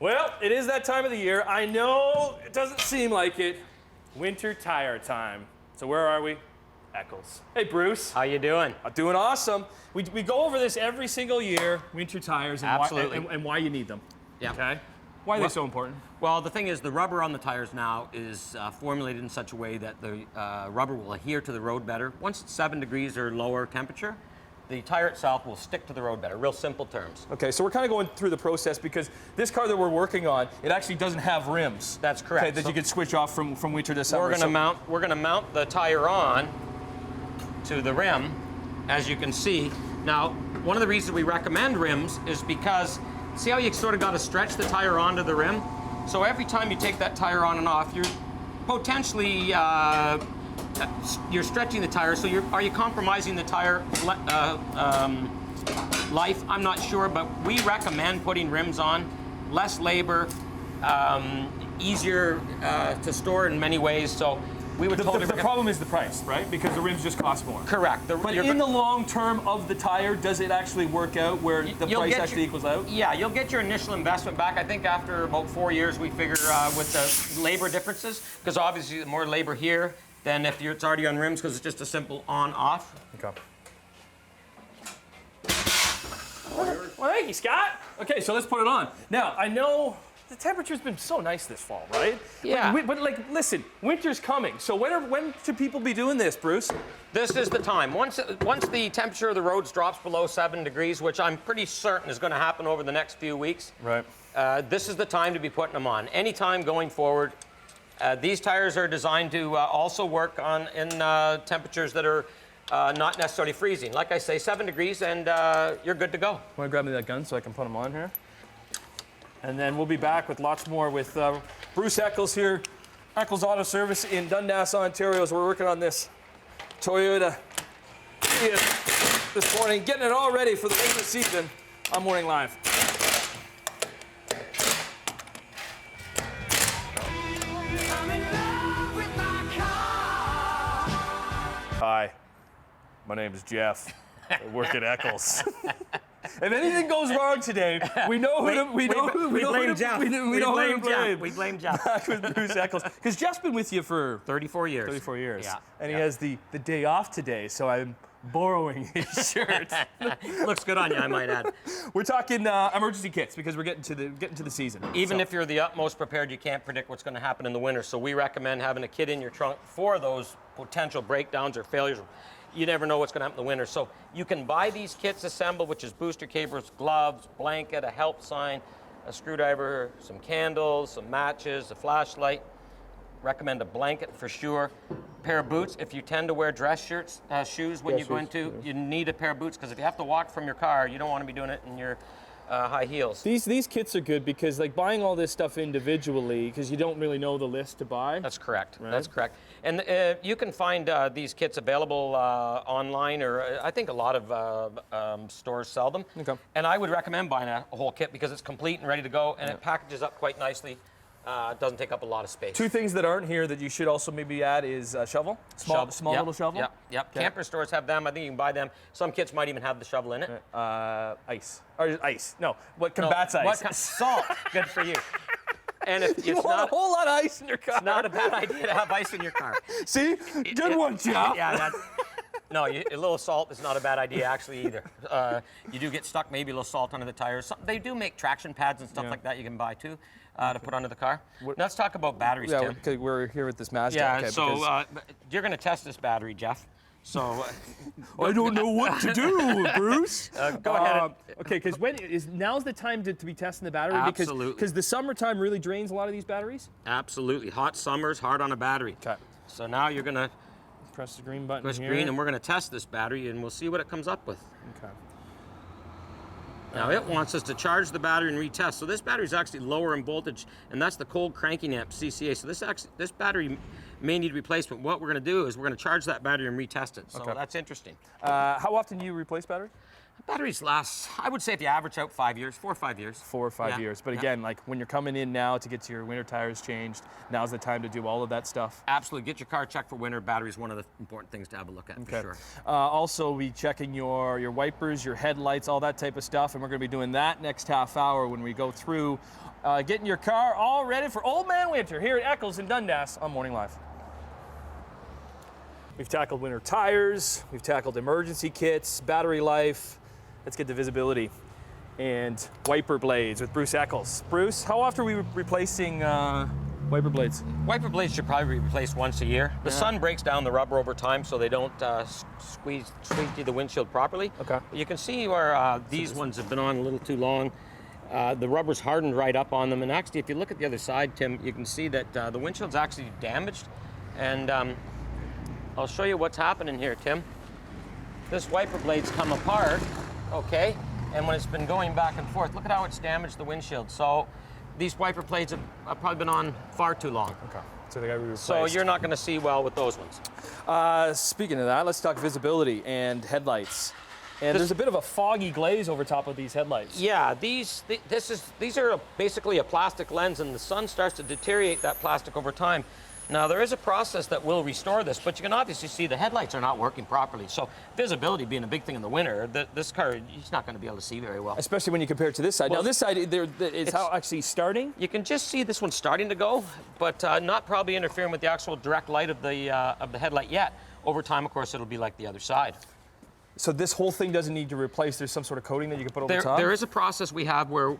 Well, it is that time of the year. I know it doesn't seem like it. Winter tire time. So where are we? Eccles. Hey, Bruce. How you doing? I'm doing awesome. We go over this every single year, winter tires, and Absolutely. why you need them. Yeah. Okay? Why are they so important? Well, the thing is, the rubber on the tires now is formulated in such a way that the rubber will adhere to the road better. Once it's 7 degrees or lower temperature, the tire itself will stick to the road better. Real simple terms. Okay, so we're kind of going through the process because this car that we're working on, it actually doesn't have rims. That's correct. Okay, that you can switch off from winter to summer. We're gonna mount the tire on to the rim, as you can see. Now, one of the reasons we recommend rims is because, see how you sort of got to stretch the tire onto the rim? So every time you take that tire on and off, you're potentially you're stretching the tire. So are you compromising the tire life? I'm not sure, but we recommend putting rims on. Less labor, easier to store in many ways. So we would totally the problem is the price, right? Because the rims just cost more. Correct. But in the long term of the tire, does it actually work out where the price actually equals out? Yeah, you'll get your initial investment back. I think after about 4 years, we figure with the labor differences, because obviously the more labor here than if it's already on rims, because it's just a simple on-off. Okay. Well, thank you, Scott. Okay, so let's put it on. Now, I know the temperature's been so nice this fall, right? Yeah. But like, listen, winter's coming. So when should people be doing this, Bruce? This is the time. Once the temperature of the roads drops below 7 degrees, which I'm pretty certain is going to happen over the next few weeks, right? This is the time to be putting them on. Anytime going forward. These tires are designed to also work in temperatures that are not necessarily freezing. Like I say, 7 degrees and you're good to go. Want to grab me that gun so I can put them on here? And then we'll be back with lots more with Bruce Eccles here, Eccles Auto Service in Dundas, Ontario, as we're working on this Toyota Prius this morning, getting it all ready for the winter season on Morning Live. Hi, my name is Jeff. I work at Eccles. If anything goes wrong today, we know who to blame. We blame Jeff. Back with Bruce Eccles, because Jeff's been with you for 34 years. 34 years. Yeah. And he has the day off today, so I'm borrowing his shirt. Looks good on you, I might add. We're talking emergency kits because we're getting to the season. Even if you're the utmost prepared, you can't predict what's going to happen in the winter. So we recommend having a kit in your trunk for those potential breakdowns or failures. You never know what's going to happen in the winter. So you can buy these kits assembled, which is booster cables, gloves, blanket, a help sign, a screwdriver, some candles, some matches, a flashlight. Recommend a blanket for sure. Pair of boots. If you tend to wear dress shirts, shoes when you go into, you need a pair of boots, because if you have to walk from your car, you don't want to be doing it in your high heels. These kits are good because like buying all this stuff individually, because you don't really know the list to buy. That's correct. Right? That's correct. And you can find these kits available online, or I think a lot of stores sell them. Okay. And I would recommend buying a whole kit because it's complete and ready to go, and it packages up quite nicely. It doesn't take up a lot of space. Two things that aren't here that you should also maybe add is a shovel, small little shovel. Yep. Okay. Camper stores have them. I think you can buy them. Some kits might even have the shovel in it. Ice. Or ice. No. What combats ice? Salt. Good for you. And if You want a whole lot of ice in your car. It's not a bad idea to have ice in your car. See? Good one, Jeff. Yeah. No, a little salt is not a bad idea actually either. You do get stuck, maybe a little salt under the tires. They do make traction pads and stuff like that you can buy too to put under the car. Now, let's talk about batteries, Tim. Okay, we're here with this Mazda. Yeah, okay, so you're going to test this battery, Jeff. So I don't know what to do, Bruce. Go ahead. Okay, because now's the time to be testing the battery? Absolutely. Because the summertime really drains a lot of these batteries? Absolutely. Hot summers, hard on a battery. Okay. So now you're going to Press the green button press here. green, and we're going to test this battery, and we'll see what it comes up with. Okay. Now it wants us to charge the battery and retest. So this battery is actually lower in voltage, and that's the cold cranking amp CCA. So this battery may need replacement. What we're going to do is we're going to charge that battery and retest it. So that's interesting. How often do you replace batteries? Batteries last, I would say if you average out 5 years, 4 or 5 years. 4 or 5 years. But again, like when you're coming in now to get your winter tires changed, now's the time to do all of that stuff. Absolutely. Get your car checked for winter. Battery is one of the important things to have a look at, for sure. Also, be checking your wipers, your headlights, all that type of stuff. And we're going to be doing that next half hour when we go through getting your car all ready for Old Man Winter here at Eccles in Dundas on Morning Live. We've tackled winter tires, we've tackled emergency kits, battery life. Let's get to visibility and wiper blades with Bruce Eccles. Bruce, how often are we replacing wiper blades? Wiper blades should probably be replaced once a year. The sun breaks down the rubber over time so they don't squeeze through the windshield properly. Okay. You can see where these ones have been on a little too long. The rubber's hardened right up on them. And actually, if you look at the other side, Tim, you can see that the windshield's actually damaged. And I'll show you what's happening here, Tim. This wiper blade's come apart. Okay, and when it's been going back and forth, look at how it's damaged the windshield. So these wiper blades have probably been on far too long. Okay, so they got to be replaced. So you're not going to see well with those ones. Speaking of that, let's talk visibility and headlights. And there's a bit of a foggy glaze over top of these headlights. Yeah, these are basically a plastic lens, and the sun starts to deteriorate that plastic over time. Now, there is a process that will restore this, but you can obviously see the headlights are not working properly. So visibility being a big thing in the winter, this car, he's not going to be able to see very well. Especially when you compare it to this side. Well, now, this side is how actually starting? You can just see this one starting to go, but not probably interfering with the actual direct light of the headlight yet. Over time, of course, it'll be like the other side. So this whole thing doesn't need to replace. There's some sort of coating that you can put over the top? There is a process we have where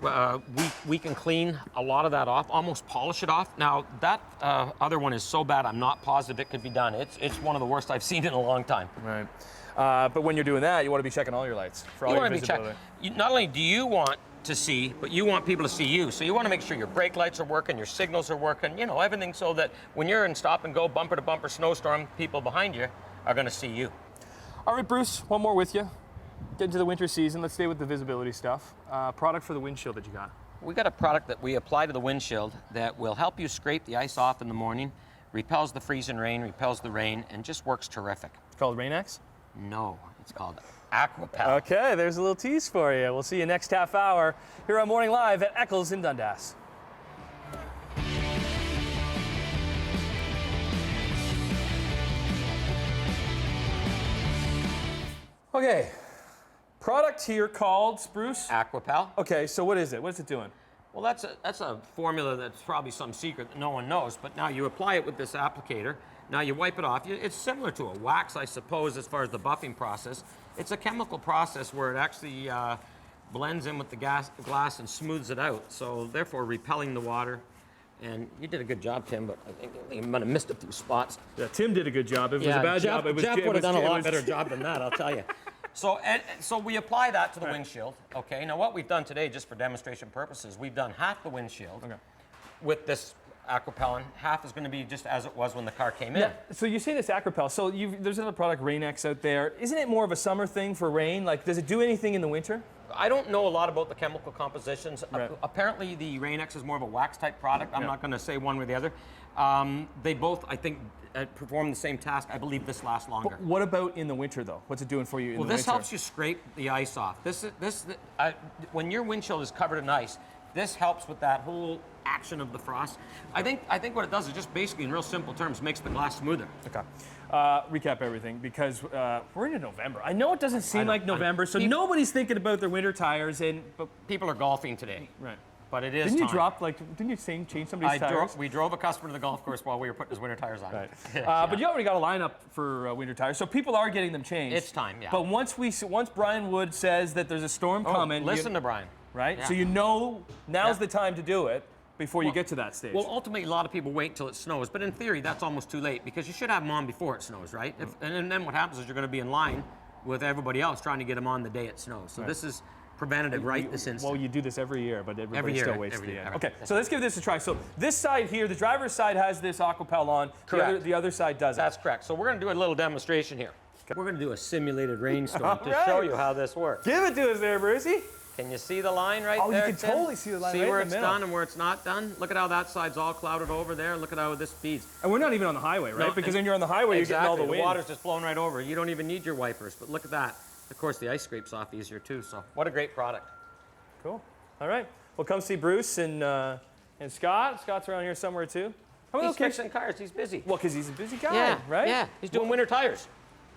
we can clean a lot of that off, almost polish it off. Now, that other one is so bad, I'm not positive it could be done. It's one of the worst I've seen in a long time. Right. But when you're doing that, you want to be checking all your lights for all your visibility. Not only do you want to see, but you want people to see you. So you want to make sure your brake lights are working, your signals are working, you know, everything so that when you're in stop and go, bumper to bumper snowstorm, people behind you are going to see you. All right, Bruce, one more with you. Get into the winter season. Let's stay with the visibility stuff. Product for the windshield that you got. We got a product that we apply to the windshield that will help you scrape the ice off in the morning, repels the freezing rain, repels the rain, and just works terrific. It's called Rain-X? No, it's called Aquapel. Okay, there's a little tease for you. We'll see you next half hour here on Morning Live at Eccles in Dundas. Okay, product here called, Bruce? Aquapel. Okay, so what is it? What's it doing? Well, that's a formula that's probably some secret that no one knows, but now you apply it with this applicator. Now you wipe it off. It's similar to a wax, I suppose, as far as the buffing process. It's a chemical process where it actually blends in with the glass and smooths it out, so therefore repelling the water. And you did a good job, Tim, but I think you might have missed a few spots. Yeah, Tim did a good job. If it was a bad job, it was Jeff would have done a lot better job than that, I'll tell you. So we apply that to the windshield. Okay, now what we've done today, just for demonstration purposes, we've done half the windshield with this Aquapel, and half is going to be just as it was when the car came in. Yeah, so you say this Aquapel. So there's another product, Rain-X, out there. Isn't it more of a summer thing for rain? Like, does it do anything in the winter? I don't know a lot about the chemical compositions. Right. Apparently, the Rain-X is more of a wax-type product. I'm not going to say one or the other. They both, I think, perform the same task. I believe this lasts longer. But what about in the winter, though? What's it doing for you in the winter? Well, this helps you scrape the ice off. When your windshield is covered in ice, this helps with that whole action of the frost. I think what it does is just basically, in real simple terms, makes the glass smoother. Okay. Recap everything, because we're into November. I know it doesn't seem like November, so nobody's thinking about their winter tires, but people are golfing today. Right. But it is Didn't you time. didn't you change somebody's tires? We drove a customer to the golf course while we were putting his winter tires on. Right. But you already got a lineup for winter tires, so people are getting them changed. It's time, yeah. But once Brian Wood says that there's a storm coming, listen to Brian. Right? Yeah. So you know now's the time to do it before you get to that stage. Well, ultimately, a lot of people wait until it snows, but in theory, that's almost too late because you should have them on before it snows, right? And then what happens is you're going to be in line with everybody else trying to get them on the day it snows. So this is preventative this instant. Well, you do this every year, but everybody still waits to the end. Okay, That's so let's give this a try. So this side here, the driver's side has this Aquapel on. Correct. The other side doesn't. That's correct. So we're going to do a little demonstration here. Okay. We're going to do a simulated rainstorm to show you how this works. Give it to us there, Brucey. Can you see the line right there? Oh, you can totally see the line right in the middle. See where it's done and where it's not done? Look at how that side's all clouded over there. Look at how this feeds. And we're not even on the highway, right? No, because when you're on the highway, you're getting all the wind. The water's just blowing right over. You don't even need your wipers, but look at that. Of course, the ice scrapes off easier too, so what a great product. Cool. All right. Well, come see Bruce and Scott. Scott's around here somewhere too. How many He's locations? fixing cars, he's busy. Well, because he's a busy guy, Yeah, right? yeah, he's doing winter tires.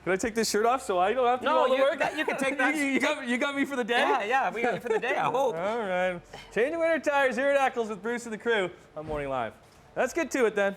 Can I take this shirt off so I don't have to do No, all the you, work? you can take that. you got me for the day? Yeah, we got you for the day, I hope. All right. Changing winter tires here at Eccles with Bruce and the crew on Morning Live. Let's get to it then.